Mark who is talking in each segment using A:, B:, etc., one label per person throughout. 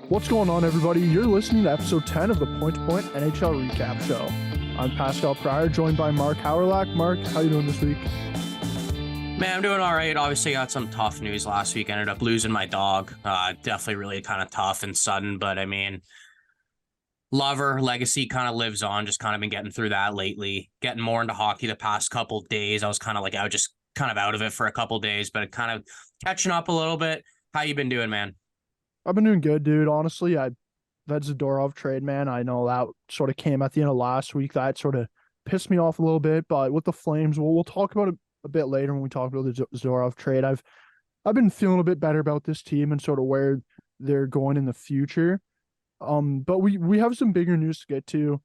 A: What's going on, everybody? You're listening to episode 10 of the Point NHL Recap Show. I'm Pascal Pryor, joined by Mark Howrlack. Mark, how you doing this week?
B: Man, I'm doing all right. Obviously, got some tough news last week. Ended up losing my dog. Definitely really kind of tough and sudden, but I mean, lover legacy kind of lives on. Just kind of been getting through that lately. Getting more into hockey the past couple days. I was kind of like, I was just kind of out of it for a couple days, but kind of catching up a little bit. How you been doing, man?
A: I've been doing good, dude. Honestly, that Zadorov trade, man, I know that sort of came at the end of last week. That sort of pissed me off a little bit, but with the Flames, we'll talk about it a bit later when we talk about the Zadorov trade. I've been feeling a bit better about this team and sort of where they're going in the future. But we have some bigger news to get to.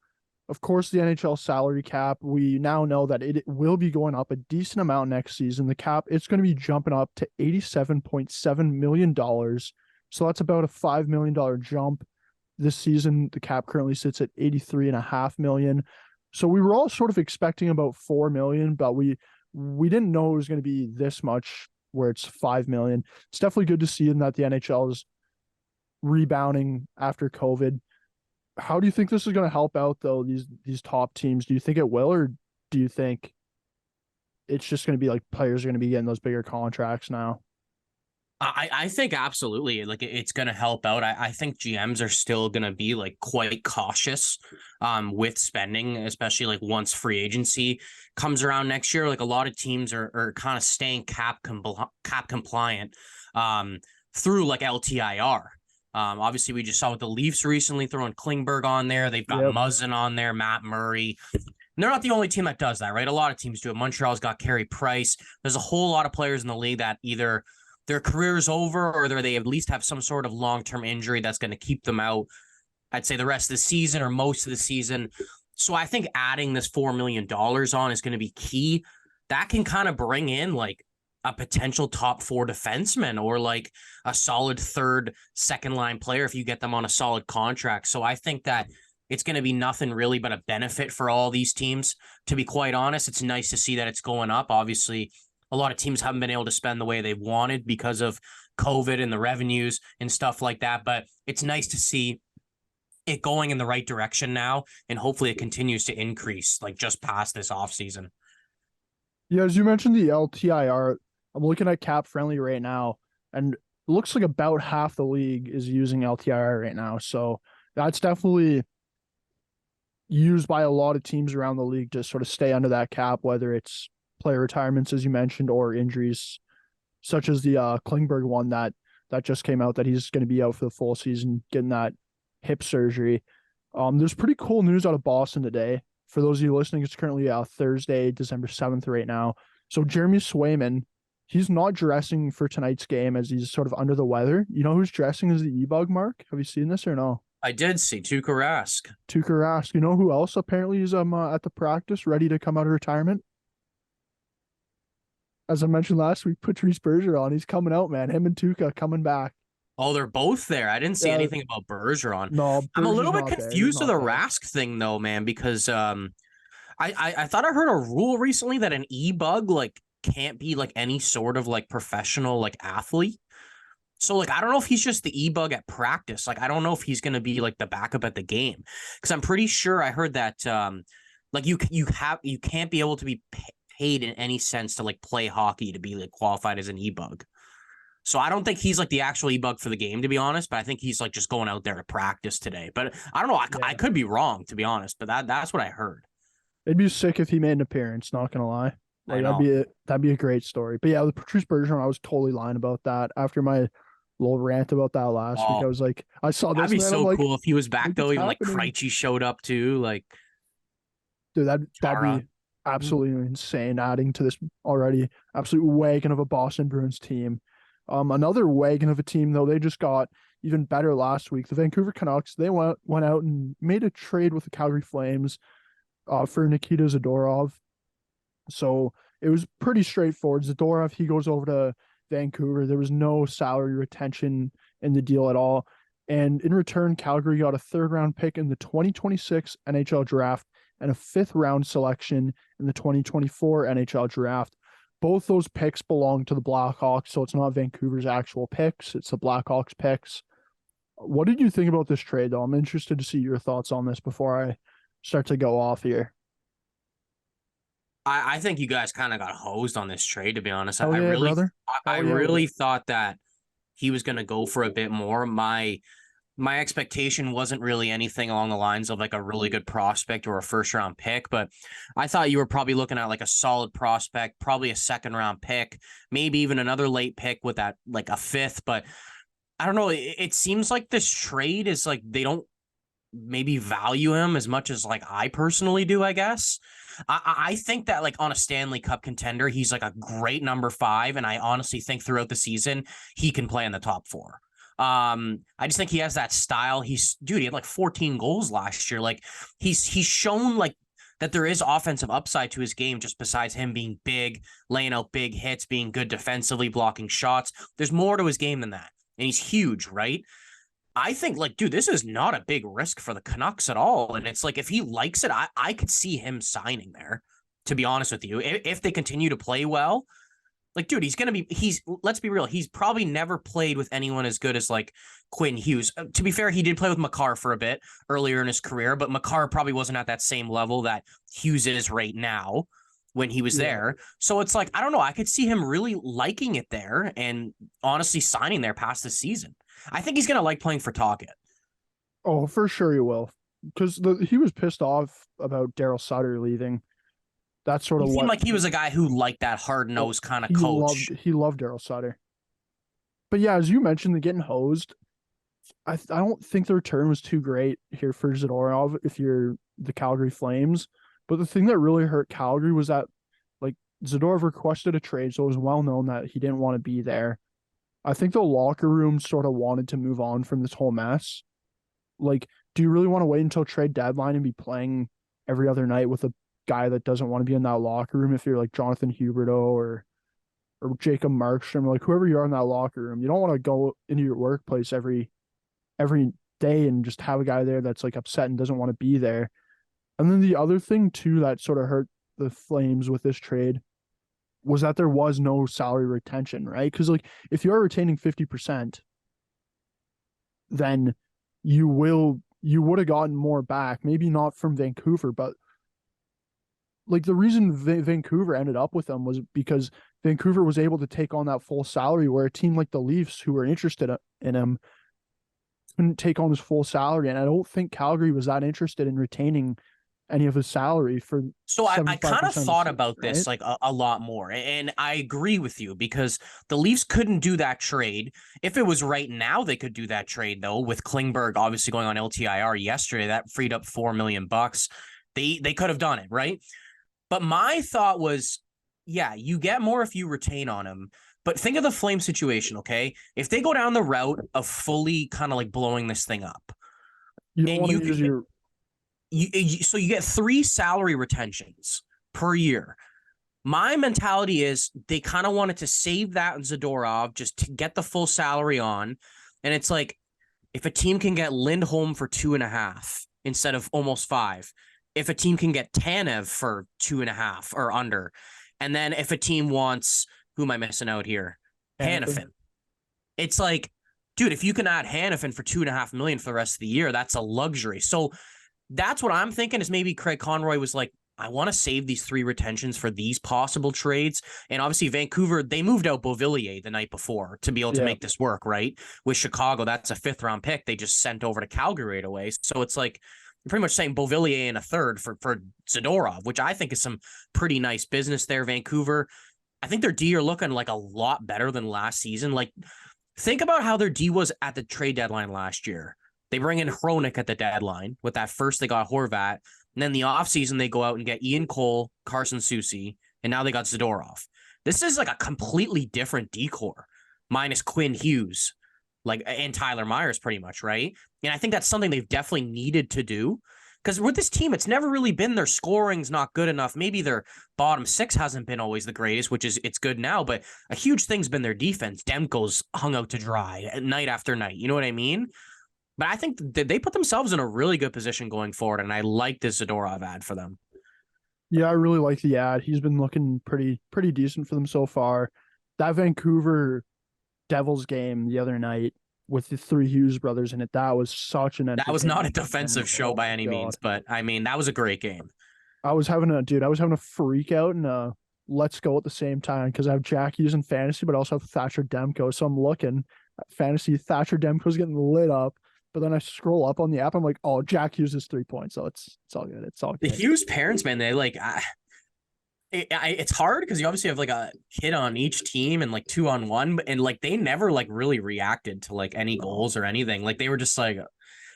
A: Of course, the NHL salary cap, we now know that it will be going up a decent amount next season. The cap, it's going to be jumping up to $87.7 million. So that's about a $5 million jump. This season, the cap currently sits at $83.5 million. So we were all sort of expecting about $4 million, but we didn't know it was going to be this much, where it's $5 million. It's definitely good to see that the NHL is rebounding after COVID. How do you think this is going to help out, though, these top teams? Do you think it will, or do you think it's just going to be like players are going to be getting those bigger contracts now?
B: I think absolutely. Like, it's going to help out. I think GMs are still going to be like quite cautious with spending, especially like once free agency comes around next year. Like, a lot of teams are kind of staying cap compliant through like LTIR. Obviously, we just saw with the Leafs recently throwing Klingberg on there. They've got Muzzin on there, Matt Murray. And they're not the only team that does that, right? A lot of teams do it. Montreal's got Carey Price. There's a whole lot of players in the league that either their career's over or they at least have some sort of long-term injury that's going to keep them out, I'd say, the rest of the season or most of the season. So I think adding this $4 million on is going to be key. That can kind of bring in like a potential top four defenseman or like a solid third, second line player if you get them on a solid contract. So I think that it's going to be nothing really but a benefit for all these teams. To be quite honest, it's nice to see that it's going up. Obviously, a lot of teams haven't been able to spend the way they wanted because of COVID and the revenues and stuff like that. But it's nice to see it going in the right direction now. And hopefully it continues to increase like just past this offseason.
A: Yeah, as you mentioned, the LTIR, I'm looking at Cap Friendly right now, and it looks like about half the league is using LTIR right now. So that's definitely used by a lot of teams around the league to sort of stay under that cap, whether it's player retirements, as you mentioned, or injuries, such as the Klingberg one that just came out that he's going to be out for the full season, getting that hip surgery. There's pretty cool news out of Boston today. For those of you listening, it's currently Thursday, December 7th right now. So Jeremy Swayman, he's not dressing for tonight's game as he's sort of under the weather. You know who's dressing as the E-Bug, Mark? Have you seen this or no?
B: I did see Tuukka Rask.
A: Tuukka Rask. You know who else apparently is at the practice ready to come out of retirement? As I mentioned last week, Patrice Bergeron, he's coming out, man. Him and Tuukka coming back.
B: Oh, they're both there. I didn't see anything about Bergeron.
A: No,
B: I'm a little bit confused with the Rask thing, though, man, because I thought I heard a rule recently that an E-Bug like can't be like any sort of like professional like athlete. So like I don't know if he's just the E-Bug at practice. Like I don't know if he's gonna be like the backup at the game, because I'm pretty sure I heard that like you can't be able to be paid in any sense to like play hockey to be like qualified as an E-Bug. So I don't think he's like the actual E-Bug for the game, to be honest, but I think he's like just going out there to practice today. But I don't know, I could be wrong, to be honest, but that's what I heard.
A: It'd be sick if he made an appearance, not gonna lie. Like that'd be a great story. But yeah, with Patrice Bergeron, I was totally lying about that. After my little rant about that last week, I was like, I saw this.
B: That'd be so
A: like,
B: cool if he was back though. Even like Krejci showed up too. Like,
A: dude, that'd be absolutely insane. Adding to this already absolute wagon of a Boston Bruins team. Another wagon of a team though. They just got even better last week. The Vancouver Canucks. They went out and made a trade with the Calgary Flames for Nikita Zadorov. So it was pretty straightforward. Zadorov, he goes over to Vancouver. There was no salary retention in the deal at all. And in return, Calgary got a third-round pick in the 2026 NHL draft and a fifth-round selection in the 2024 NHL draft. Both those picks belong to the Blackhawks, so it's not Vancouver's actual picks. It's the Blackhawks picks. What did you think about this trade, though? I'm interested to see your thoughts on this before I start to go off here.
B: I think you guys kind of got hosed on this trade, to be honest.
A: Hell yeah, brother.
B: I
A: Hell yeah.
B: really thought that he was going to go for a bit more. My expectation wasn't really anything along the lines of like a really good prospect or a first round pick, but I thought you were probably looking at like a solid prospect, probably a second round pick, maybe even another late pick with that like a fifth. But I don't know. It seems like this trade is like they don't maybe value him as much as like I personally do, I guess. I think that like on a Stanley Cup contender, he's like a great number 5. And I honestly think throughout the season, he can play in the top 4. I just think he has that style. He had like 14 goals last year. Like he's shown like that there is offensive upside to his game, just besides him being big, laying out big hits, being good defensively, blocking shots. There's more to his game than that. And he's huge, right? I think like, dude, this is not a big risk for the Canucks at all. And it's like, if he likes it, I could see him signing there, to be honest with you. If they continue to play well, like, dude, let's be real. He's probably never played with anyone as good as like Quinn Hughes. To be fair, he did play with Makar for a bit earlier in his career, but Makar probably wasn't at that same level that Hughes is right now when he was there. So it's like, I don't know. I could see him really liking it there and honestly signing there past the season. I think he's going to like playing for Tocchet.
A: Oh, for sure he will. Because he was pissed off about Daryl Sutter leaving. That's sort of
B: He
A: what
B: seemed like he was a guy who liked that hard-nosed kind of coach.
A: He loved Daryl Sutter. But yeah, as you mentioned, the getting hosed, I don't think the return was too great here for Zadorov if you're the Calgary Flames. But the thing that really hurt Calgary was that like Zadorov requested a trade, so it was well known that he didn't want to be there. I think the locker room sort of wanted to move on from this whole mess. Like, do you really want to wait until trade deadline and be playing every other night with a guy that doesn't want to be in that locker room if you're like Jonathan Huberdeau or Jacob Markstrom, like whoever you are in that locker room? You don't want to go into your workplace every day and just have a guy there that's like upset and doesn't want to be there. And then the other thing too that sort of hurt the Flames with this trade was that there was no salary retention, right? Because like if you are retaining 50%, then you would have gotten more back. Maybe not from Vancouver, but like the reason Vancouver ended up with them was because Vancouver was able to take on that full salary, where a team like the Leafs, who were interested in him, couldn't take on his full salary. And I don't think Calgary was that interested in retaining any of his salary for.
B: So I kind of thought
A: season,
B: about this like a lot more, and I agree with you because the Leafs couldn't do that trade. If it was right now, they could do that trade though. With Klingberg obviously going on LTIR yesterday, that freed up $4 million. They could have done it, right? But my thought was, yeah, you get more if you retain on him. But think of the Flame situation, okay? If they go down the route of fully kind of like blowing this thing up,
A: you don't want to use your.
B: So you get 3 salary retentions per year. My mentality is they kind of wanted to save that in Zadorov just to get the full salary on. And it's like, if a team can get Lindholm for 2.5 instead of almost 5, if a team can get Tanev for 2.5 or under, and then if a team wants, who am I missing out here? Hanifin. It's like, dude, if you can add Hanifin for $2.5 million for the rest of the year, that's a luxury. So that's what I'm thinking is maybe Craig Conroy was like, I want to save these 3 retentions for these possible trades. And obviously Vancouver, they moved out Beauvillier the night before to be able to make this work, right? With Chicago, that's a 5th round pick they just sent over to Calgary right away. So it's like, you're pretty much saying Beauvillier in a 3rd for Zadorov, which I think is some pretty nice business there. Vancouver, I think their D are looking like a lot better than last season. Like, think about how their D was at the trade deadline last year. They bring in Hronik at the deadline. With that first, they got Horvat. And then the offseason, they go out and get Ian Cole, Carson Soucy, and now they got Zadorov. This is like a completely different decor, minus Quinn Hughes, like, and Tyler Myers pretty much, right? And I think that's something they've definitely needed to do. Because with this team, it's never really been their scoring's not good enough. Maybe their bottom 6 hasn't been always the greatest, which is it's good now. But a huge thing's been their defense. Demko's hung out to dry night after night. You know what I mean? But I think that they put themselves in a really good position going forward, and I like this Zadorov ad for them.
A: Yeah, I really like the ad. He's been looking pretty decent for them so far. That Vancouver Devils game the other night with the three Hughes brothers in it. That was such an
B: That was not a
A: entertaining game, man.
B: defensive show
A: Oh
B: by
A: my
B: any
A: God.
B: means, but I mean, that was a great game.
A: I was having a freak out and let's go at the same time because I have Jack Hughes in fantasy, but I also have Thatcher Demko. So I'm looking at fantasy. Thatcher Demko's getting lit up, but then I scroll up on the app. I'm like, oh, Jack Hughes is 3 points. So it's all good. It's all
B: The
A: good.
B: Hughes parents, man, they like, it's hard because you obviously have like a kid on each team and like 2-on-1, and like they never like really reacted to like any goals or anything. Like they were just like,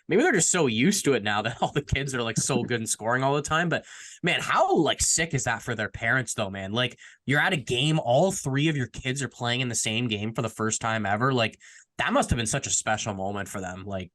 B: maybe they're just so used to it now that all the kids are like so good in scoring all the time. But man, how like sick is that for their parents though, man? Like you're at a game, all three of your kids are playing in the same game for the first time ever. Like that must have been such a special moment for them. Like,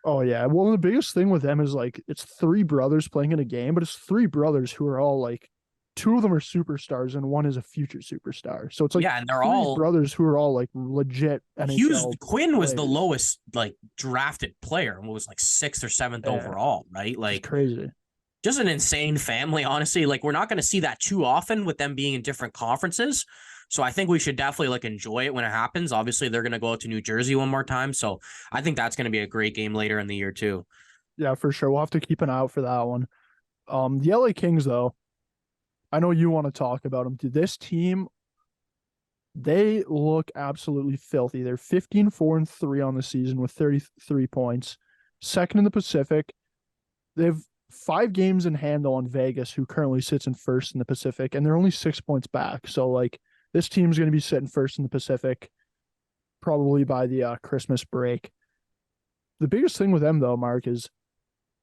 A: Oh yeah. Well, the biggest thing with them is like it's three brothers playing in a game, but it's three brothers who are all like two of them are superstars and one is a future superstar. So it's like
B: yeah, and they're
A: three
B: all
A: brothers who are all like legit
B: Hughes.
A: NHL
B: Quinn was the
A: players.
B: lowest like drafted player and was like 6th or 7th
A: Yeah,
B: overall, right?
A: it's
B: Like
A: crazy.
B: just an insane family, honestly. Like we're not going to see that too often with them being in different conferences. So I think we should definitely like enjoy it when it happens. Obviously, they're going to go out to New Jersey one more time. So I think that's going to be a great game later in the year too.
A: Yeah, for sure. We'll have to keep an eye out for that one. The LA Kings, though, I know you want to talk about them. Dude, this team, they look absolutely filthy. They're 15-4-3 on the season with 33 points. Second in the Pacific. They have 5 games in hand on Vegas, who currently sits in first in the Pacific, and they're only 6 points back. So, like, this team's going to be sitting first in the Pacific probably by the Christmas break. The biggest thing with them, though, Mark, is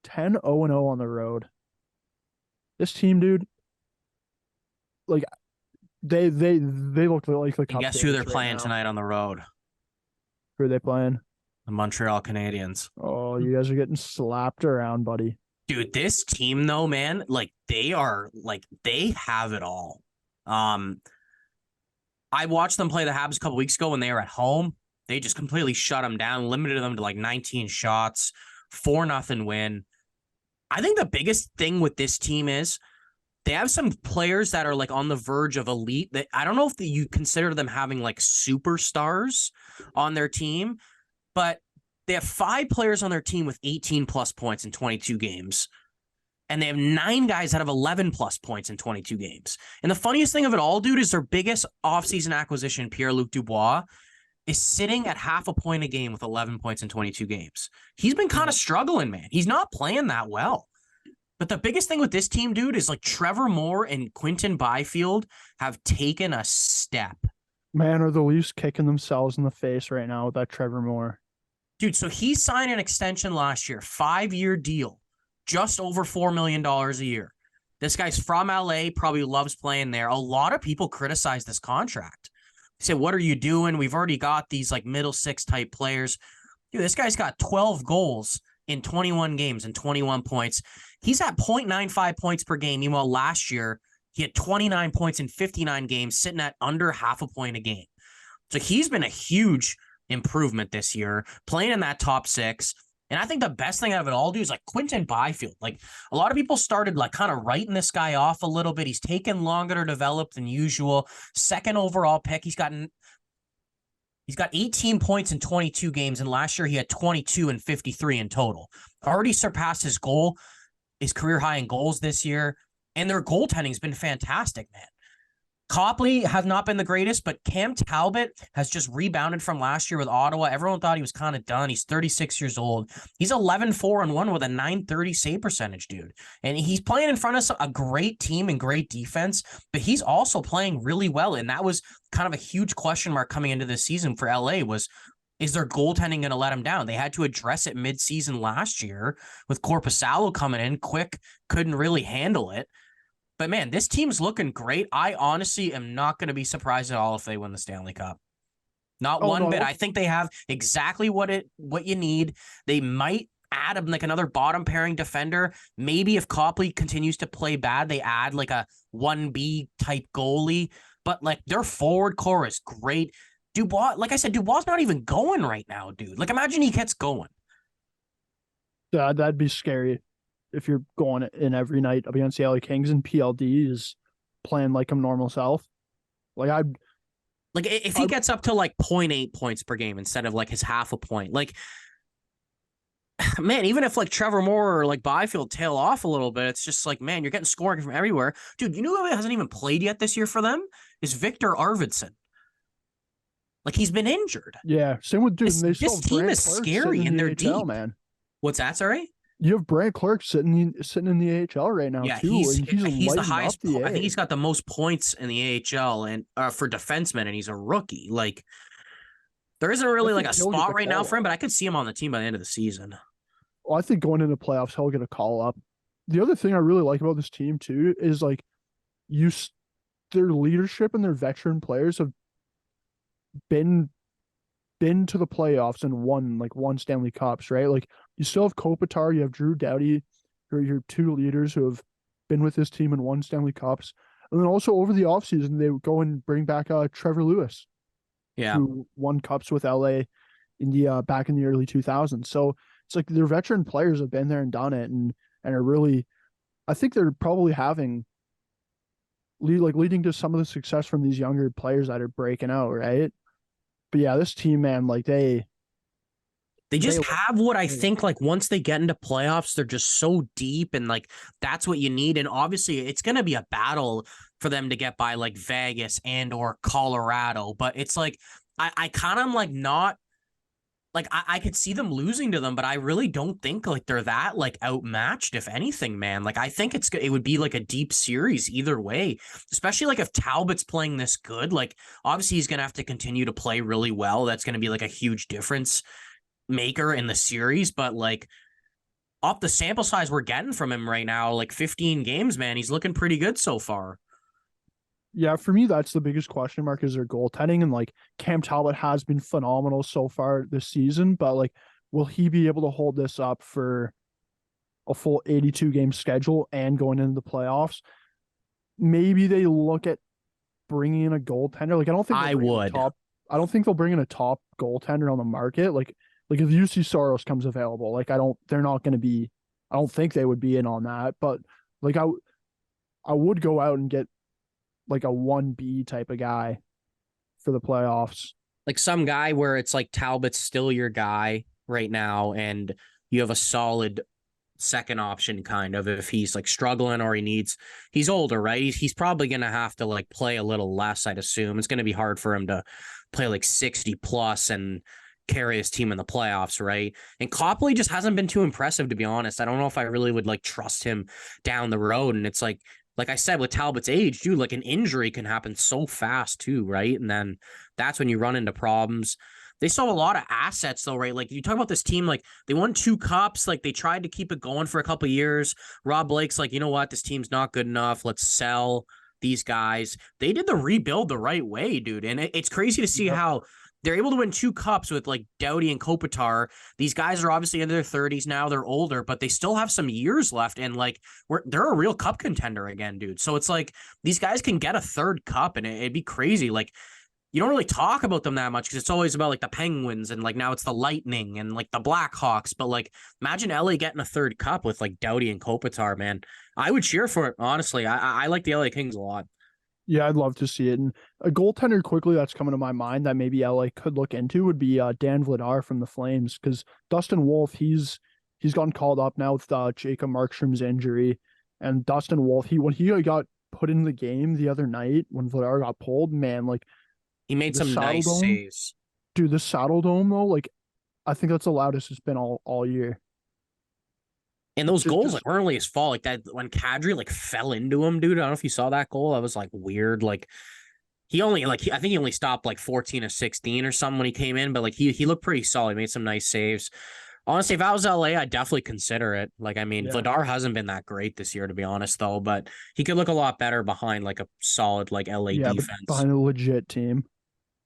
A: 10-0-0 on the road. This team, dude, like they look like the
B: And
A: Cup
B: guess who they're
A: favorites right
B: playing
A: now.
B: tonight on the road?
A: Who are they playing?
B: The Montreal Canadiens.
A: Oh, you guys are getting slapped around, buddy.
B: Dude, this team though, man, like they have it all. I watched them play the Habs a couple weeks ago when they were at home. They just completely shut them down, limited them to like 19 shots, 4-0 win. I think the biggest thing with this team is they have some players that are like on the verge of elite. That I don't know if you consider them having like superstars on their team, but they have 5 players on their team with 18 plus points in 22 games. And they have 9 guys that have 11 plus points in 22 games. And the funniest thing of it all, dude, is their biggest offseason acquisition, Pierre-Luc Dubois, is sitting at half a point a game with 11 points in 22 games. He's been kind of struggling, man. He's not playing that well. But the biggest thing with this team, dude, is like Trevor Moore and Quinton Byfield have taken a step.
A: Man, are the Leafs kicking themselves in the face right now with that Trevor Moore?
B: Dude, so he signed an extension last year, 5-year deal, just over $4 million a year. This guy's from LA, probably loves playing there. A lot of people criticize this contract. They say, what are you doing? We've already got these like middle six type players. Dude, this guy's got 12 goals in 21 games and 21 points. He's at 0.95 points per game. Meanwhile, last year, he had 29 points in 59 games, sitting at under half a point a game. So he's been a huge improvement this year, playing in that top 6. And I think the best thing out of it all, dude, is like Quinton Byfield. Like a lot of people started like kind of writing this guy off a little bit. He's taken longer to develop than usual. 2nd overall pick. He's got 18 points in 22 games, and last year he had 22 and 53 in total. Already surpassed his career high in goals this year, and their goaltending's been fantastic, man. Copley has not been the greatest, but Cam Talbot has just rebounded from last year with Ottawa. Everyone thought he was kind of done. He's 36 years old. He's 11-4-1 with a .930 save percentage, dude. And he's playing in front of a great team and great defense, but he's also playing really well. And that was kind of a huge question mark coming into this season for LA was, is their goaltending going to let them down? They had to address it mid-season last year with Korpisalo coming in. Quick couldn't really handle it. But man, this team's looking great. I honestly am not going to be surprised at all if they win the Stanley Cup. Not one bit. I think they have exactly what you need. They might add like another bottom pairing defender. Maybe if Copley continues to play bad, they add like a 1B type goalie. But like their forward core is great. Dubois, like I said, Dubois not even going right now, dude. Like imagine he gets going.
A: Yeah, that'd be scary if you're going in every night against the LA Kings and PLD is playing like a normal self. Like
B: Like if he gets up to like 0.8 points per game instead of like his half a point, like man, even if like Trevor Moore or like Byfield tail off a little bit, it's just like, man, you're getting scoring from everywhere. Dude, you know who hasn't even played yet this year for them? Is Victor Arvidsson. Like he's been injured.
A: Yeah, same with dude.
B: This team is scary and they're deep.
A: Man.
B: What's that? Sorry.
A: You have Brant Clark sitting in the AHL right now too.
B: He's the highest.
A: I
B: think he's got the most points in the AHL and for defensemen, and he's a rookie. Like there isn't really like a spot right now for him, but I could see him on the team by the end of the season.
A: Well, I think going into playoffs, he'll get a call up. The other thing I really like about this team too is like their leadership and their veteran players have been to the playoffs and won Stanley Cups, right? Like you still have Kopitar, you have Drew Doughty, who are your two leaders who have been with this team and won Stanley Cups. And then also over the offseason, they go and bring back Trevor Lewis, who won cups with LA in the back in the early 2000s. So it's like their veteran players have been there and done it, and are really, I think they're probably leading to some of the success from these younger players that are breaking out, right? But yeah, this team, man, like they
B: just have what I think, like once they get into playoffs, they're just so deep, and like that's what you need. And obviously it's going to be a battle for them to get by like Vegas and or Colorado. But it's like, I kind of like not like I could see them losing to them, but I really don't think like they're that like outmatched, if anything, man. Like I think it would be like a deep series either way, especially like if Talbot's playing this good. Like obviously he's going to have to continue to play really well. That's going to be like a huge difference maker in the series, but like off the sample size we're getting from him right now, like 15 games, man, he's looking pretty good so far.
A: Yeah, for me, that's the biggest question mark is their goaltending. And like Cam Talbot has been phenomenal so far this season, but like, will he be able to hold this up for a full 82 game schedule and going into the playoffs? Maybe they look at bringing in a goaltender. Like, I don't think I don't think they'll bring in a top goaltender on the market. Like if UC Soros comes available, like they're not going to be. I don't think they would be in on that. But like I would go out and get like a 1B type of guy for the playoffs.
B: Like some guy where it's like Talbot's still your guy right now, and you have a solid second option kind of if he's like struggling or he's older, right? He's probably going to have to like play a little less, I'd assume. It's going to be hard for him to play like 60 plus and carry his team in the playoffs, right? And Copley just hasn't been too impressive, to be honest. I don't know if I really would like trust him down the road. And it's like I said, with Talbot's age, dude, like an injury can happen so fast too, right? And then that's when you run into problems. They still have a lot of assets though, right? Like you talk about this team, like they won 2 cups, like they tried to keep it going for a couple of years. Rob Blake's like, you know what? This team's not good enough. Let's sell these guys. They did the rebuild the right way, dude. And it's crazy to see how they're able to win 2 cups with like Doughty and Kopitar. These guys are obviously in their 30s now. They're older, but they still have some years left. And like they're a real cup contender again, dude. So it's like these guys can get a 3rd cup, and it'd be crazy. Like you don't really talk about them that much because it's always about like the Penguins, and like now it's the Lightning and like the Blackhawks. But like imagine LA getting a 3rd cup with like Doughty and Kopitar, man. I would cheer for it, honestly. I like the LA Kings a lot.
A: Yeah, I'd love to see it. And a goaltender quickly that's coming to my mind that maybe LA could look into would be Dan Vladar from the Flames, because Dustin Wolf, he's gotten called up now with Jacob Markstrom's injury. And Dustin Wolf, when he got put in the game the other night when Vladar got pulled, man, like
B: he made some nice saves.
A: Dude, the Saddle Dome though, like I think that's the loudest it's been all year.
B: And those goals like weren't really his fault. Like that when Kadri like fell into him, dude. I don't know if you saw that goal. That was like weird. Like he only I think he only stopped like 14 or 16 or something when he came in, but like he looked pretty solid. He made some nice saves. Honestly, if I was LA, I'd definitely consider it. Like, I mean, Vladar hasn't been that great this year, to be honest, though, but he could look a lot better behind like a solid like LA defense.
A: Behind a legit team.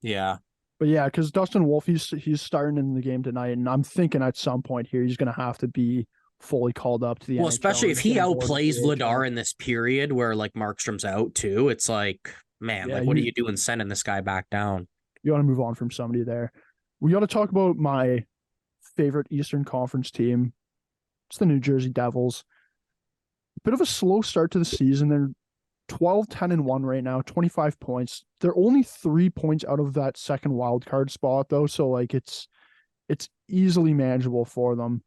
B: Yeah.
A: But yeah, because Dustin Wolf, he's starting in the game tonight, and I'm thinking at some point here he's gonna have to be fully called up to the NHL.
B: Especially if he outplays Vladar in this period where like Markstrom's out too. It's like, man, like what are you doing sending this guy back down?
A: You want to move on from somebody there. We got to talk about my favorite Eastern Conference team. It's the New Jersey Devils. Bit of a slow start to the season. 12, 10, and 1 right now, 25 points. They're only 3 points out of that second wild card spot though, so like it's easily manageable for them.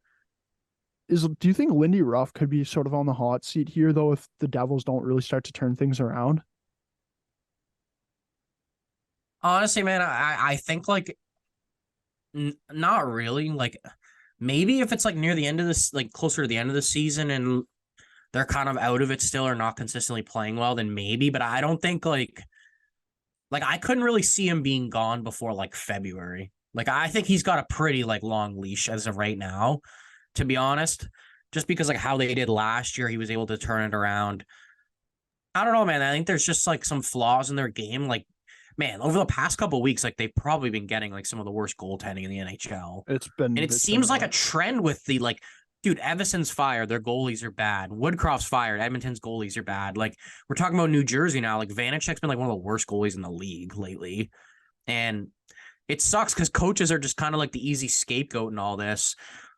A: Do you think Lindy Ruff could be sort of on the hot seat here though if the Devils don't really start to turn things around?
B: Honestly, man, I think like not really. Like maybe if it's like near the end of this, like closer to the end of the season, and they're kind of out of it still or not consistently playing well, then maybe. But I don't think like I couldn't really see him being gone before like February. Like I think he's got a pretty like long leash as of right now, to be honest. Just because like how they did last year, he was able to turn it around. I don't know, man. I think there's just like some flaws in their game. Like, man, over the past couple of weeks, like they've probably been getting like some of the worst goaltending in the NHL. And it
A: It's been
B: seems like a trend with the like, dude, Evason's fired. Their goalies are bad. Woodcroft's fired. Edmonton's goalies are bad. Like, we're talking about New Jersey now. Like, Vanacek's been like one of the worst goalies in the league lately. And it sucks because coaches are just kind of like the easy scapegoat in all this.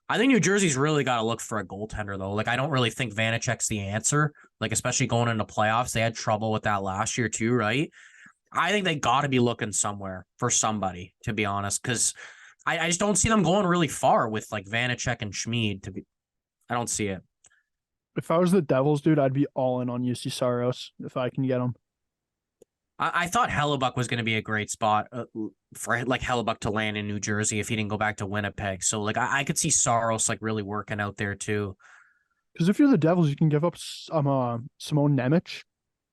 B: I think New Jersey's really got to look for a goaltender, though. Like, I don't really think Vanacek's the answer. Like, especially going into playoffs. They had trouble with that last year, too, right? I think they got to be looking somewhere for somebody, to be honest, because I just don't see them going really far with like Vanacek and Schmid. I don't see it.
A: If I was the Devils, dude, I'd be all in on UC Saros if I can get him.
B: I thought Hellebuck was going to be a great spot for like Hellebuck to land in New Jersey if he didn't go back to Winnipeg. So like I could see Saros like really working out there too.
A: Because if you're the Devils, you can give up Simone Nemec.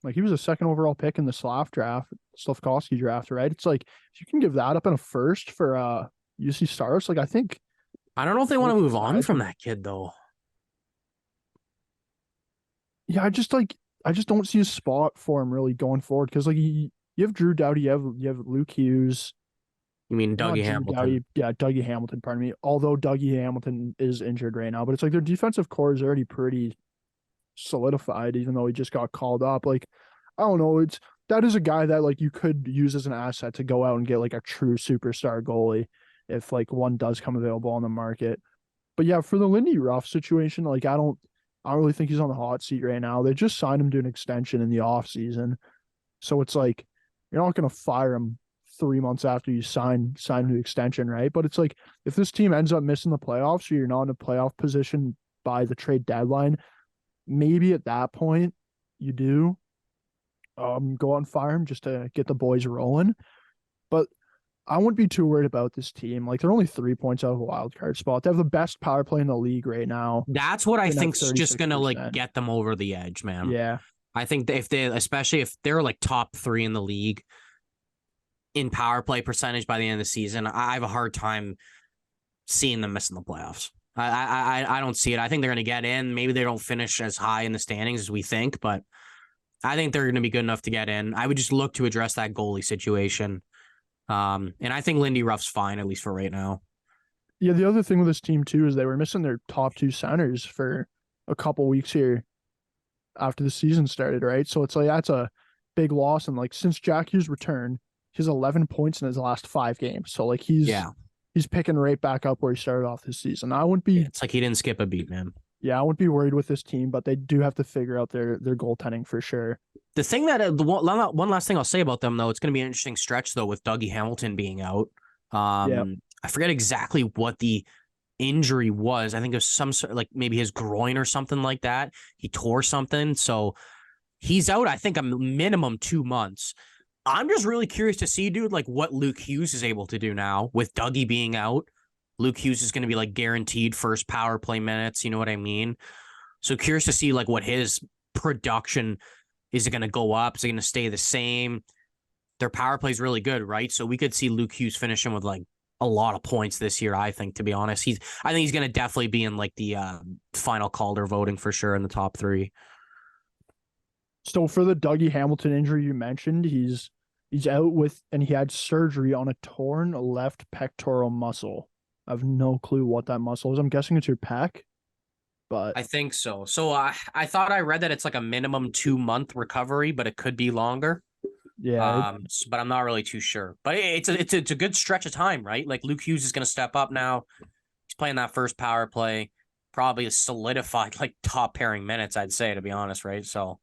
A: Like he was a second overall pick in the Slafkovsky draft, right? It's like if you can give that up in a first for UC Saros, like I think
B: I don't know if they want to move on from that kid though.
A: Yeah, I just don't see a spot for him really going forward because like you have Drew Doughty, you have Luke Hughes.
B: You mean Dougie Hamilton?
A: Doughty, yeah, Dougie Hamilton. Pardon me. Although Dougie Hamilton is injured right now, but it's like their defensive core is already pretty solidified, even though he just got called up. Like I don't know, that is a guy that like you could use as an asset to go out and get like a true superstar goalie if like one does come available on the market. But yeah, for the Lindy Ruff situation, like I don't really think he's on the hot seat right now. They just signed him to an extension in the offseason. So it's like you're not gonna fire him 3 months after you sign him to the extension, right? But it's like if this team ends up missing the playoffs or you're not in a playoff position by the trade deadline, maybe at that point you do go out and fire him just to get the boys rolling. But I wouldn't be too worried about this team. Like they're only 3 points out of a wild card spot. They have the best power play in the league right now.
B: That's what I think's just gonna like get them over the edge, man.
A: Yeah.
B: I think if they, especially if they're like top 3 in the league in power play percentage by the end of the season, I have a hard time seeing them missing the playoffs. I don't see it. I think they're gonna get in. Maybe they don't finish as high in the standings as we think, but I think they're gonna be good enough to get in. I would just look to address that goalie situation. And I think Lindy Ruff's fine, at least for right now.
A: Yeah, the other thing with this team too is they were missing their top 2 centers for a couple weeks here after the season started, right? So it's like that's a big loss. And like since Jack Hughes' return, he's 11 points in his last 5 games. So like he's picking right back up where he started off this season. I wouldn't be.
B: Yeah, it's like he didn't skip a beat, man.
A: Yeah, I wouldn't be worried with this team, but they do have to figure out their goaltending for sure.
B: The thing that one last thing I'll say about them though, it's going to be an interesting stretch though with Dougie Hamilton being out. I forget exactly what the injury was. I think it was some sort like maybe his groin or something like that. He tore something, so he's out. I think a minimum 2 months. I'm just really curious to see, dude, like what Luke Hughes is able to do now with Dougie being out. Luke Hughes is going to be like guaranteed first power play minutes. You know what I mean? So curious to see like what his production is. It going to go up? Is it going to stay the same? Their power play is really good, right? So we could see Luke Hughes finishing with like a lot of points this year. I think, to be honest, I think he's going to definitely be in like the final Calder voting for sure in the top 3.
A: So for the Dougie Hamilton injury you mentioned, he's out with, and he had surgery on a torn left pectoral muscle. I have no clue what that muscle is. I'm guessing it's your pec, but
B: I think so. So I thought I read that it's like a minimum 2-month recovery, but it could be longer.
A: Yeah.
B: But I'm not really too sure. But it's a good stretch of time, right? Like Luke Hughes is going to step up now. He's playing that first power play, probably a solidified like top pairing minutes, I'd say, to be honest, right? So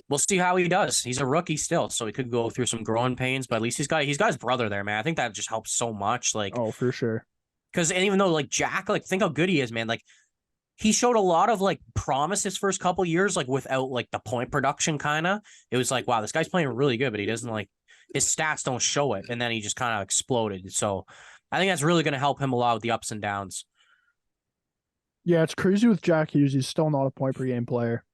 B: we'll see how he does. He's a rookie still, so he could go through some growing pains, but at least he's got his brother there, man. I think that just helps so much. Like,
A: Oh, for sure.
B: because even though like Jack, like think how good he is, man. Like he showed a lot of like promise his first couple years, like without like the point production kind of. It was like, wow, this guy's playing really good, but he doesn't like his stats don't show it. And then he just kind of exploded. So I think that's really going to help him a lot with the ups and downs.
A: Yeah, it's crazy with Jack Hughes. He's still not a point per game player.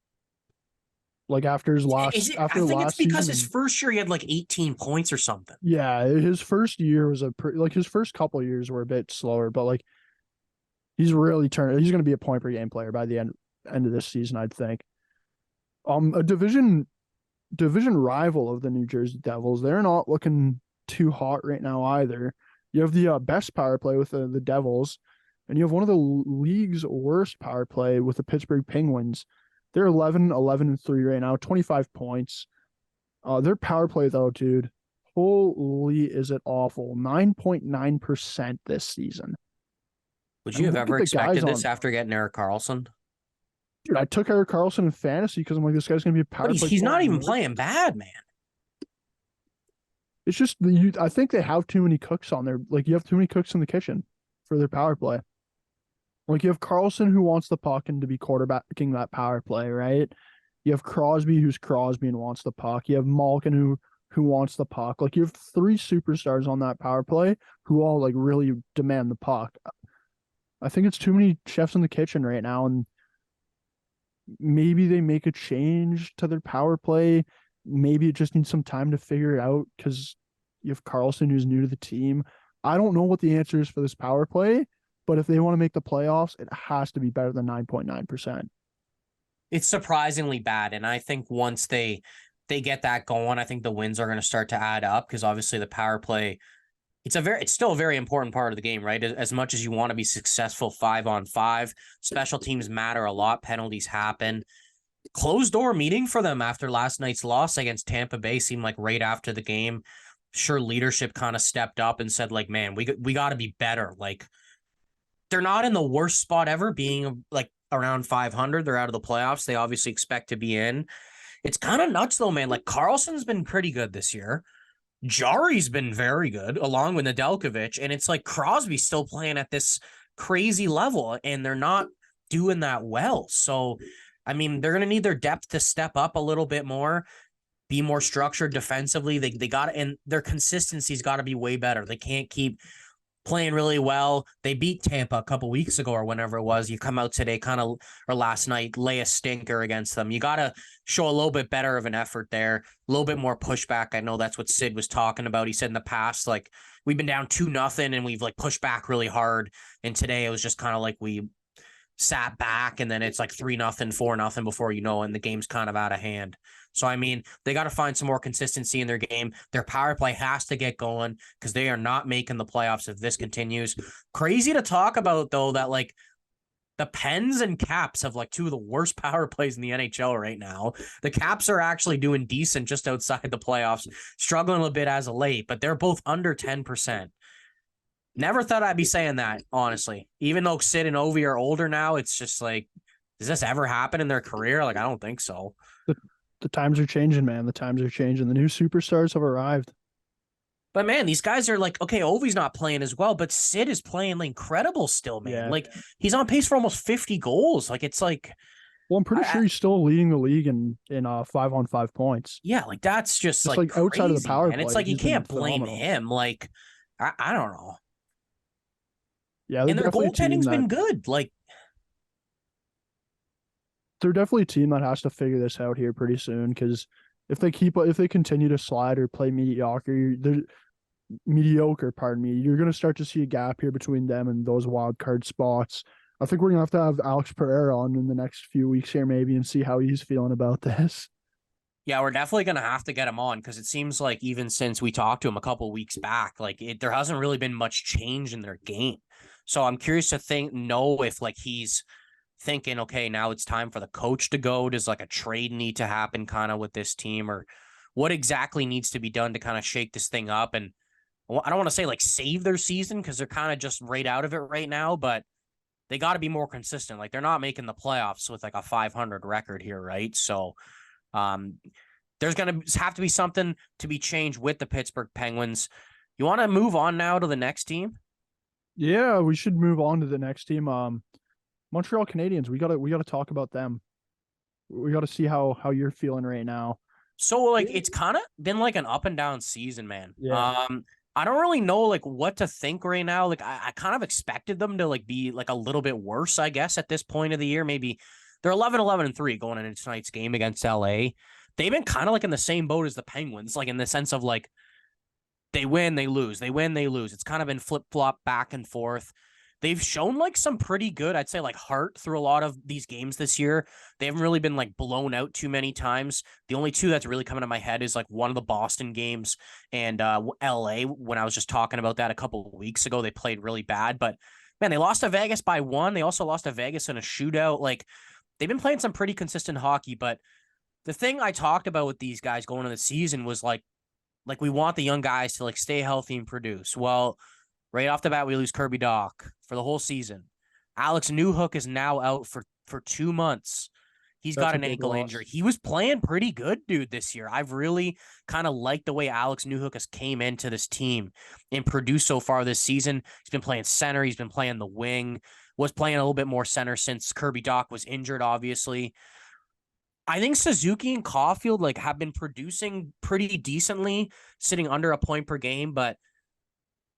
A: Like after his last
B: I think it's because
A: season,
B: his first year he had like 18 points or something.
A: yeah, his first year was like his first couple years were a bit slower, but like he's really turned. He's going to be a point per game player by the end of this season, I'd think. A division rival of the New Jersey Devils. They're not looking too hot right now either. You have the best power play with the Devils, and you have one of the league's worst power play with the Pittsburgh Penguins. They're 11-11-3 right now, 25 points. Their power play though, dude, holy is it awful. 9.9% this season.
B: Would you have ever expected this after getting Erik Karlsson?
A: Dude, I took Erik Karlsson in fantasy because I'm like, this guy's gonna be a power play.
B: He's not even playing bad, man.
A: It's just I think they have too many cooks on there. Like you have too many cooks in the kitchen for their power play. Like you have Karlsson who wants the puck and to be quarterbacking that power play, right? You have Crosby who's Crosby and wants the puck. You have Malkin who wants the puck. Like you have three superstars on that power play who all like really demand the puck. I think it's too many chefs in the kitchen right now, and maybe they make a change to their power play. Maybe it just needs some time to figure it out because you have Karlsson who's new to the team. I don't know what the answer is for this power play, but if they want to make the playoffs, it has to be better than 9.9%.
B: It's surprisingly bad, and I think once they get that going, I think the wins are going to start to add up because obviously the power play, it's still a very important part of the game, right? As much as you want to be successful 5-on-5, special teams matter a lot. Penalties happen. Closed door meeting for them after last night's loss against Tampa Bay seemed like right after the game. Sure, leadership kind of stepped up and said, like, man, we got to be better. Like, they're not in the worst spot ever, being like around 500. They're out of the playoffs. They obviously expect to be in. It's kind of nuts though, man. Like Karlsson's been pretty good this year. Jari's been very good along with Nedeljkovic. And it's like Crosby's still playing at this crazy level and they're not doing that well. So, I mean, they're going to need their depth to step up a little bit more, be more structured defensively. They got to, and their consistency's got to be way better. They can't keep playing really well. They beat Tampa a couple weeks ago or whenever it was. You come out today or last night, lay a stinker against them. You got to show a little bit better of an effort there, a little bit more pushback. I know that's what Sid was talking about. He said in the past, like, we've been down 2-0 and we've like pushed back really hard. And today it was just kind of like we sat back and then it's like 3-0, 4-0 before you know, and the game's kind of out of hand. So, I mean, they got to find some more consistency in their game. Their power play has to get going because they are not making the playoffs if this continues. Crazy to talk about, though, that like the Pens and Caps have like two of the worst power plays in the NHL right now. The Caps are actually doing decent just outside the playoffs, struggling a bit as of late, but they're both under 10%. Never thought I'd be saying that, honestly. Even though Sid and Ovi are older now, it's just like, does this ever happen in their career? Like, I don't think so.
A: The times are changing, man. The times are changing. The new superstars have arrived.
B: But man, these guys are like, okay, Ovi's not playing as well, but Sid is playing like incredible still, man. Yeah. Like he's on pace for almost 50 goals. Like it's like,
A: well, I'm pretty sure he's still leading the league in 5-on-5 points.
B: Yeah, like that's just like
A: outside crazy, of the power play.
B: And it's like you can't blame him. Like I don't know.
A: Yeah,
B: and their goaltending's been good. Like
A: they're definitely a team that has to figure this out here pretty soon because if they continue to slide or play mediocre, pardon me, you're going to start to see a gap here between them and those wild card spots. I think we're going to have Alex Pereira on in the next few weeks here maybe and see how he's feeling about this.
B: Yeah, we're definitely going to have to get him on because it seems like even since we talked to him a couple weeks back, like there hasn't really been much change in their game. So I'm curious to know if like he's thinking, okay, now it's time for the coach to go. Does like a trade need to happen kind of with this team, or what exactly needs to be done to kind of shake this thing up? And I don't want to say like save their season because they're kind of just right out of it right now, but they got to be more consistent. Like they're not making the playoffs with like a 500 record here, right? So Um, there's going to have to be something to be changed with the Pittsburgh Penguins. You want to move on now to the next team?
A: Yeah, we should move on to the next team. Montreal Canadiens. We gotta talk about them. We gotta see how you're feeling right now.
B: So like
A: Yeah.
B: it's kind of been like an up and down season, man.
A: Yeah.
B: I don't really know like what to think right now. Like I kind of expected them to like be like a little bit worse, I guess, at this point of the year. Maybe they're 11-11-3 going into tonight's game against LA. They've been kind of like in the same boat as the Penguins, like in the sense of like they win, they lose, they win, they lose. It's kind of been flip flop back and forth. They've shown like some pretty good, I'd say, like heart through a lot of these games this year. They haven't really been like blown out too many times. The only two that's really coming to my head is like one of the Boston games and LA. When I was just talking about that a couple of weeks ago, they played really bad. But man, they lost to Vegas by one. They also lost to Vegas in a shootout. Like they've been playing some pretty consistent hockey. But the thing I talked about with these guys going into the season was like we want the young guys to like stay healthy and produce. Well, right off the bat, we lose Kirby Dach for the whole season. Alex Newhook is now out for 2 months. He's
A: That's
B: got
A: a
B: an
A: big
B: ankle
A: loss.
B: injury. He was playing pretty good, dude, this year. I've really kind of liked the way Alex Newhook has came into this team and produced so far this season. He's been playing center. He's been playing the wing. Was playing a little bit more center since Kirby Dach was injured, obviously. I think Suzuki and Caulfield like have been producing pretty decently, sitting under a point per game, but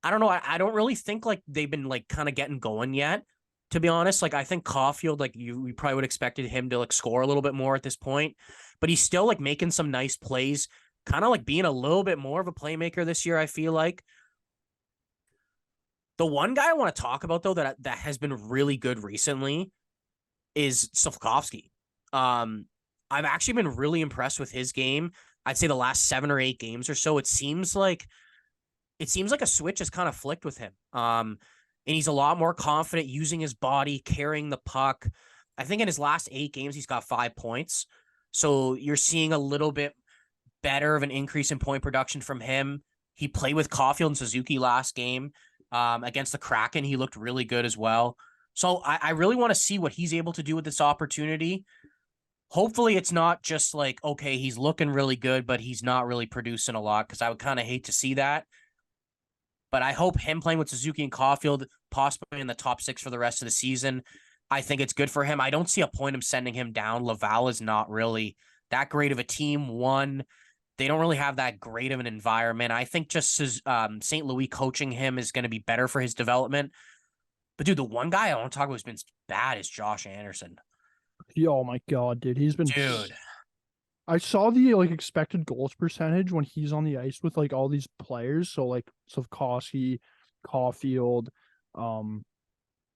B: I don't know. I don't really think like they've been like kind of getting going yet. To be honest, like I think Caulfield, like we probably would have expected him to like score a little bit more at this point, but he's still like making some nice plays, kind of like being a little bit more of a playmaker this year. I feel like the one guy I want to talk about though that has been really good recently is Slavkovsky. Um, I've actually been really impressed with his game. I'd say the last 7 or 8 games or so. It seems like a switch has kind of flicked with him. And he's a lot more confident using his body, carrying the puck. I think in his last 8 games, he's got 5 points. So you're seeing a little bit better of an increase in point production from him. He played with Caulfield and Suzuki last game against the Kraken. He looked really good as well. So I really want to see what he's able to do with this opportunity. Hopefully it's not just like, okay, he's looking really good, but he's not really producing a lot, because I would kind of hate to see that. But I hope him playing with Suzuki and Caulfield, possibly in the top 6 for the rest of the season, I think it's good for him. I don't see a point of sending him down. Laval is not really that great of a team. One, they don't really have that great of an environment. I think just St. Louis coaching him is going to be better for his development. But dude, the one guy I want to talk about who's been bad is Josh Anderson.
A: Oh my god, dude. He's been
B: Dude,
A: I saw the like expected goals percentage when he's on the ice with like all these players. So like Slavkovsky, Caulfield, um,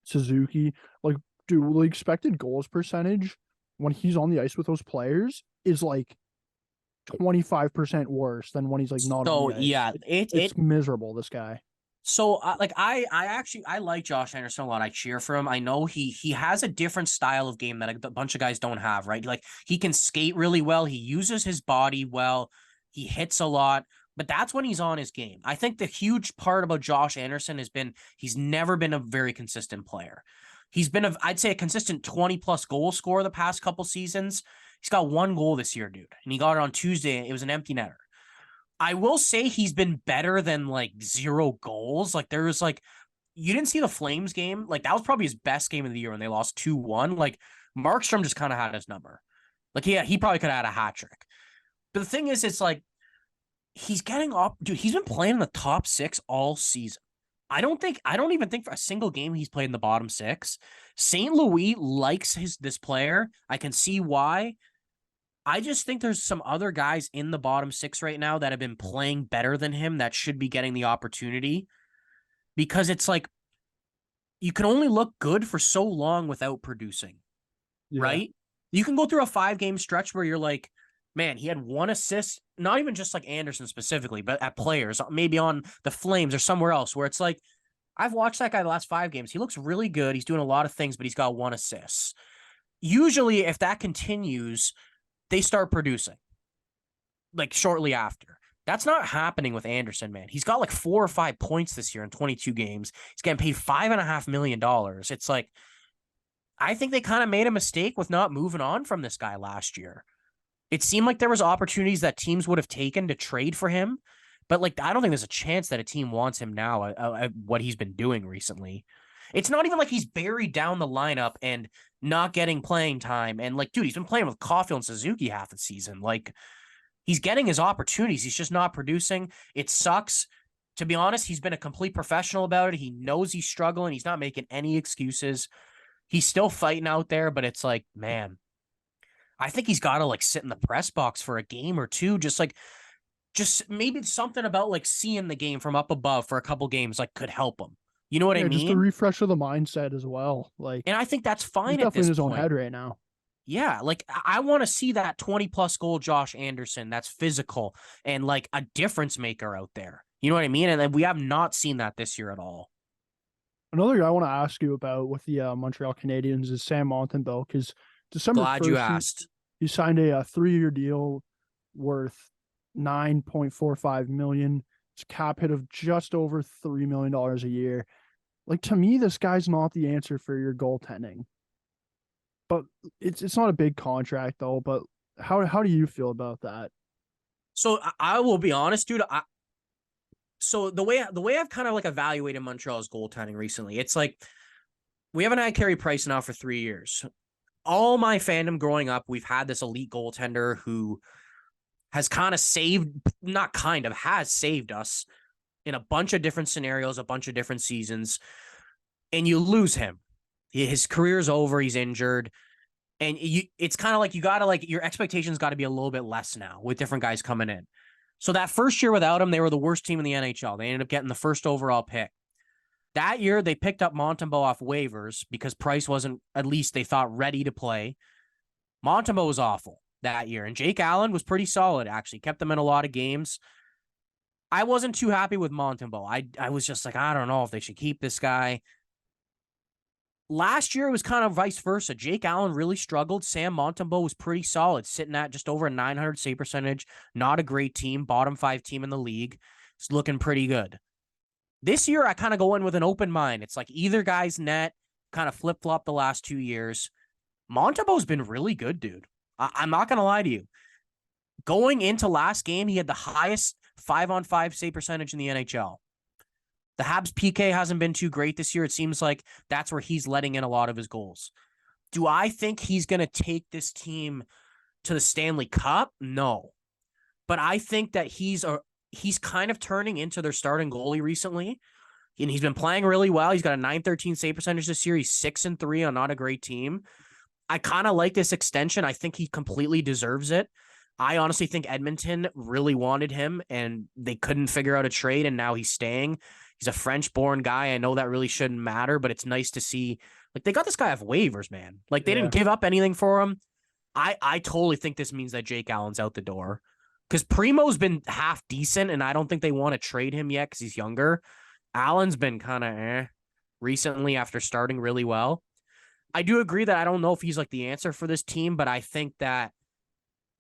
A: Suzuki. Like, dude, the expected goals percentage when he's on the ice with those players is like 25% worse than when he's like not on
B: so
A: the ice.
B: yeah,
A: It's miserable, this guy.
B: So I like Josh Anderson a lot. I cheer for him. I know he has a different style of game that a bunch of guys don't have, right? Like he can skate really well. He uses his body well. He hits a lot, but that's when he's on his game. I think the huge part about Josh Anderson has been he's never been a very consistent player. He's been I'd say a consistent 20 plus goal scorer the past couple seasons. He's got 1 goal this year, dude, and he got it on Tuesday. It was an empty netter. I will say he's been better than like 0 goals. Like there was like you didn't see the Flames game. Like that was probably his best game of the year when they lost 2-1. Like Markstrom just kind of had his number. Like yeah, he probably could have had a hat trick. But the thing is, it's like he's getting up, dude. He's been playing in the top 6 all season. I don't even think for a single game he's played in the bottom 6. St. Louis likes this player. I can see why. I just think there's some other guys in the bottom 6 right now that have been playing better than him that should be getting the opportunity, because it's like you can only look good for so long without producing,
A: Yeah.
B: right? You can go through a 5-game stretch where you're like, man, he had 1 assist, not even just like Anderson specifically, but at players, maybe on the Flames or somewhere else, where it's like, I've watched that guy the last 5 games. He looks really good. He's doing a lot of things, but he's got 1 assist. Usually, if that continues, they start producing like shortly after. That's not happening with Anderson, man. He's got like 4 or 5 points this year in 22 games. He's getting paid $5.5 million. It's like, I think they kind of made a mistake with not moving on from this guy last year. It seemed like there was opportunities that teams would have taken to trade for him, but like I don't think there's a chance that a team wants him now at what he's been doing recently. It's not even like he's buried down the lineup and not getting playing time. And like, dude, he's been playing with Caulfield and Suzuki half the season. Like, he's getting his opportunities. He's just not producing. It sucks. To be honest, he's been a complete professional about it. He knows he's struggling. He's not making any excuses. He's still fighting out there, but it's like, man, I think he's got to like sit in the press box for a game or two. Just maybe something about like seeing the game from up above for a couple games like could help him. You know what I
A: Yeah, just a
B: mean?
A: refresh of the mindset as well. Like
B: And I think that's
A: he's
B: fine at
A: definitely
B: this
A: in his own
B: point.
A: head right now.
B: Yeah, like I want to see that 20 plus goal Josh Anderson that's physical and like a difference maker out there. You know what I mean? And then we have not seen that this year at all.
A: Another guy I want to ask you about with the Montreal Canadiens is Sam Montembeault because December
B: Glad you
A: 1st,
B: asked.
A: he signed a 3-year deal worth 9.45 million. It's cap hit of just over $3 million a year. Like to me, this guy's not the answer for your goaltending. But it's not a big contract though. But how do you feel about that?
B: So I will be honest, dude. So the way I've kind of like evaluated Montreal's goaltending recently, it's like we haven't had Carey Price now for 3 years. All my fandom growing up, we've had this elite goaltender who has kind of saved, not kind of, has saved us in a bunch of different scenarios, a bunch of different seasons, and you lose him. His career's over. He's injured. And it's kind of like you got to like your expectations got to be a little bit less now with different guys coming in. So that first year without him, they were the worst team in the NHL. They ended up getting the first overall pick. That year, they picked up Montembeault off waivers because Price wasn't, at least they thought, ready to play. Montembeault was awful that year. And Jake Allen was pretty solid, actually. Kept them in a lot of games. I wasn't too happy with Montembeault. I was just like, I don't know if they should keep this guy. Last year, it was kind of vice versa. Jake Allen really struggled. Sam Montembeault was pretty solid, sitting at just over a 900 save percentage. Not a great team, bottom 5 team in the league. It's looking pretty good. This year, I kind of go in with an open mind. It's like either guy's net, kind of flip flop the last 2 years. Montembeault's been really good, dude. I'm not going to lie to you. Going into last game, he had the highest 5-on-5 save percentage in the NHL. The Habs PK hasn't been too great this year. It seems like that's where he's letting in a lot of his goals. Do I think he's going to take this team to the Stanley Cup? No. But I think that he's kind of turning into their starting goalie recently. And he's been playing really well. He's got a 913 save percentage this year. He's 6-3 on not a great team. I kind of like this extension. I think he completely deserves it. I honestly think Edmonton really wanted him and they couldn't figure out a trade, and now he's staying. He's a French-born guy. I know that really shouldn't matter, but it's nice to see. Like, they got this guy off waivers, man. Like, they
A: Yeah.
B: didn't give up anything for him. I totally think this means that Jake Allen's out the door. Because Primo's been half decent, and I don't think they want to trade him yet because he's younger. Allen's been kind of recently after starting really well. I do agree that I don't know if he's like the answer for this team, but I think that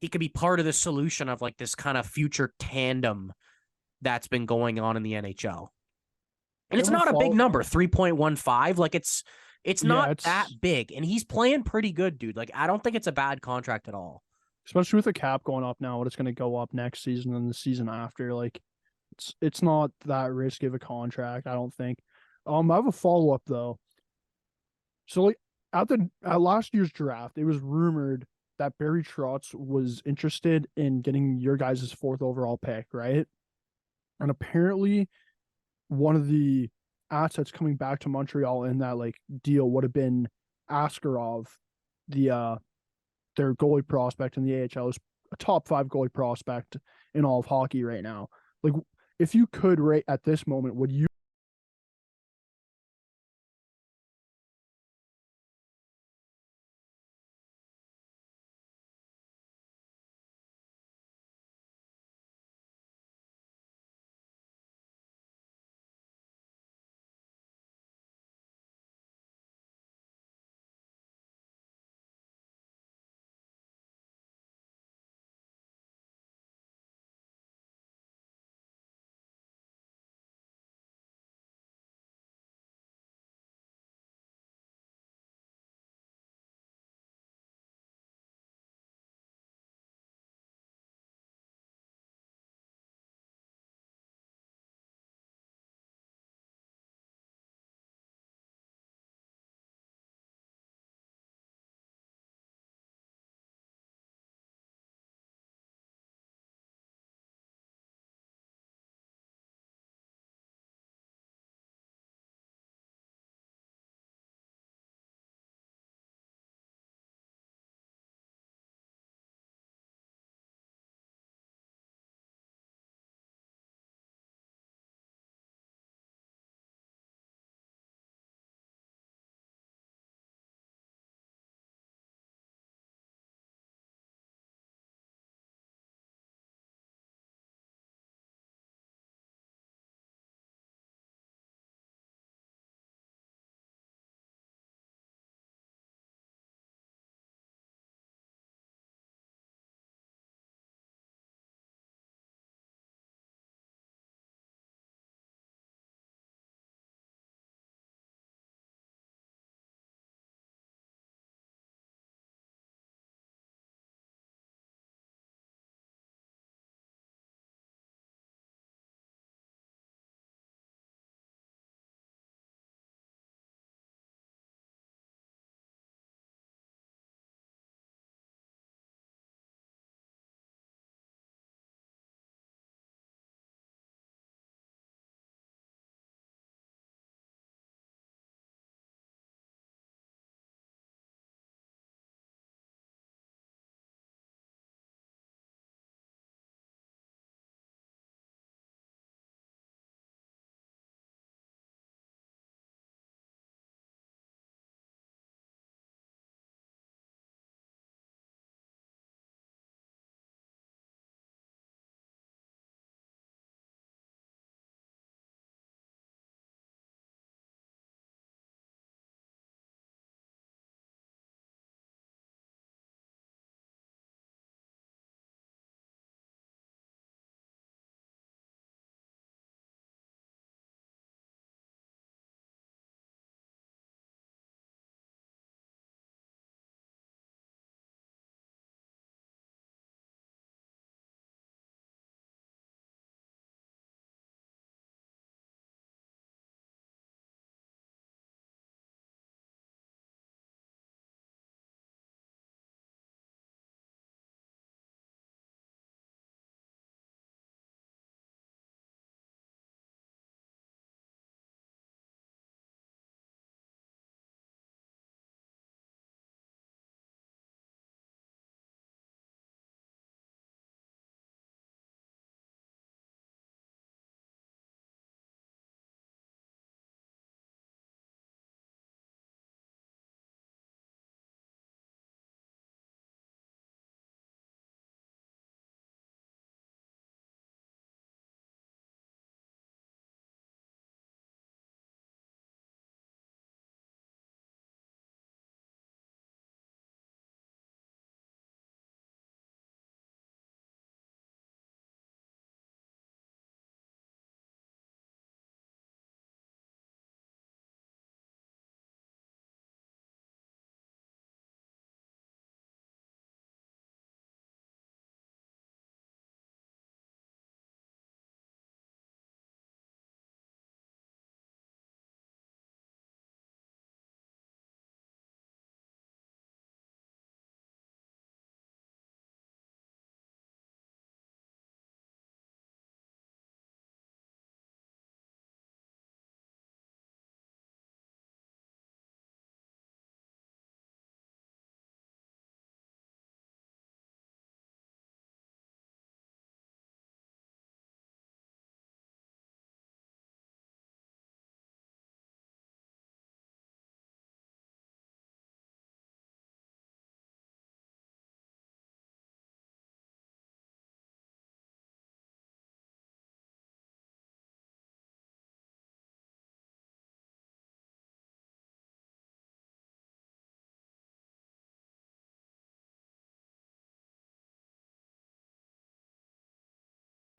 B: he could be part of the solution of like this kind of future tandem that's been going on in the NHL. And
A: Yeah,
B: it's
A: I'm gonna
B: not a big
A: follow.
B: number, 3.15. Like it's
A: Yeah,
B: not that
A: it's
B: big. And he's playing pretty good, dude. Like, I don't think it's a bad contract at all.
A: especially with the cap going up now. It's going to go up next season and the season after. Like it's not that risky of a contract. I don't think. I have a follow up though. So like at last year's draft, it was rumored that Barry Trotz was interested in getting your guys' fourth overall pick, right? And apparently one of the assets coming back to Montreal in that like deal would have been Askarov, the their goalie prospect in the AHL is a top 5 goalie prospect in all of hockey right now. Like if you could rate at this moment, would you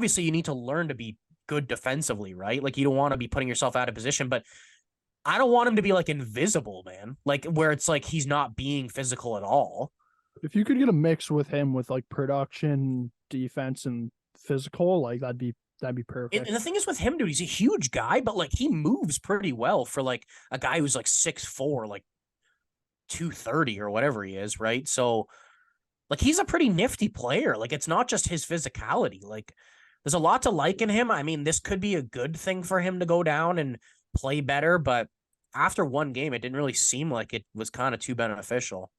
B: obviously you need to learn to be good defensively, right? Like, you don't want to be putting yourself out of position, but I don't want him to be like invisible, man. Like, where it's like he's not being physical at all.
A: If you could get a mix with him with like production, defense, and physical, like that'd be perfect.
B: And the thing is with him, dude, he's a huge guy, but like he moves pretty well for like a guy who's like 6'4", like 230 or whatever he is, right? So like he's a pretty nifty player. Like, it's not just his physicality. Like, there's a lot to like in him. I mean, this could be a good thing for him to go down and play better, but after one game, it didn't really seem like it was kind of too beneficial.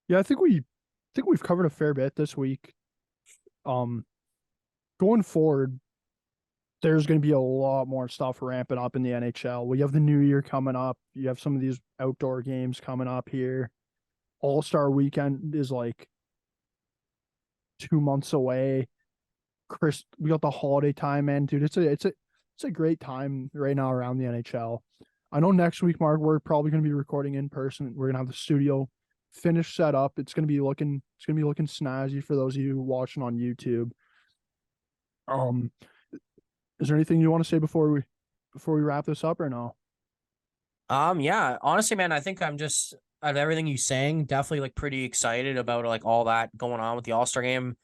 A: Yeah, I think we've covered a fair bit this week. Going forward, there's going to be a lot more stuff ramping up in the NHL. We have the new year coming up. You have some of these outdoor games coming up here. All-Star weekend is like 2 months away. We got the holiday time, man, dude. It's a great time right now around the NHL. I know next week, Mark, we're probably going to be recording in person. We're going to have the studio finished, set up. It's going to be looking snazzy for those of you watching on YouTube. Is there anything you want to say before we wrap this up or no?
B: Yeah, honestly, man, I think I'm just, out of everything you're saying, definitely like pretty excited about like all that going on with the All-Star game.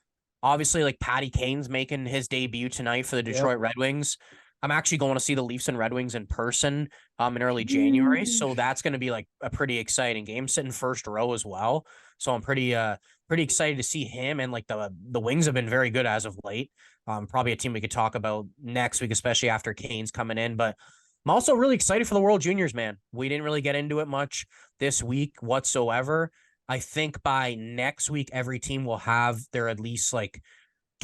B: Obviously, like Patty Kane's making his debut tonight for the Detroit Red Wings. I'm actually going to see the Leafs and Red Wings in person in early January. So that's going to be like a pretty exciting game, sitting first row as well. So I'm pretty excited to see him. And like the Wings have been very good as of late. Probably a team we could talk about next week, especially after Kane's coming in. But I'm also really excited for the World Juniors, man. We didn't really get into it much this week whatsoever. I think by next week, every team will have their at least like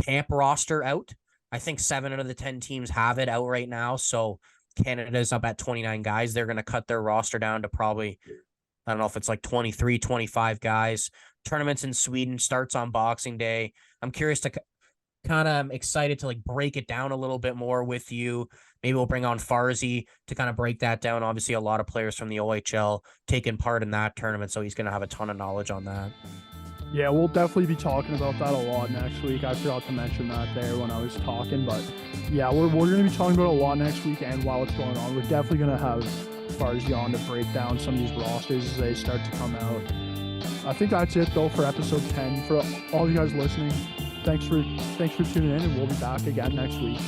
B: camp roster out. I think 7 out of the 10 teams have it out right now. So Canada's up at 29 guys. They're going to cut their roster down to probably, I don't know if it's like 23, 25 guys. Tournaments in Sweden starts on Boxing Day. I'm curious to kind of excited to like break it down a little bit more with you. Maybe we'll bring on Farzy to kind of break that down. Obviously, a lot of players from the OHL taking part in that tournament, so he's going to have a ton of knowledge on that.
A: Yeah, we'll definitely be talking about that a lot next week. I forgot to mention that there when I was talking, but yeah, we're going to be talking about it a lot next week, and while it's going on, we're definitely going to have Farzy on to break down some of these rosters as they start to come out. I think that's it, though, for episode 10. For all of you guys listening, thanks for tuning in, and we'll be back again next week.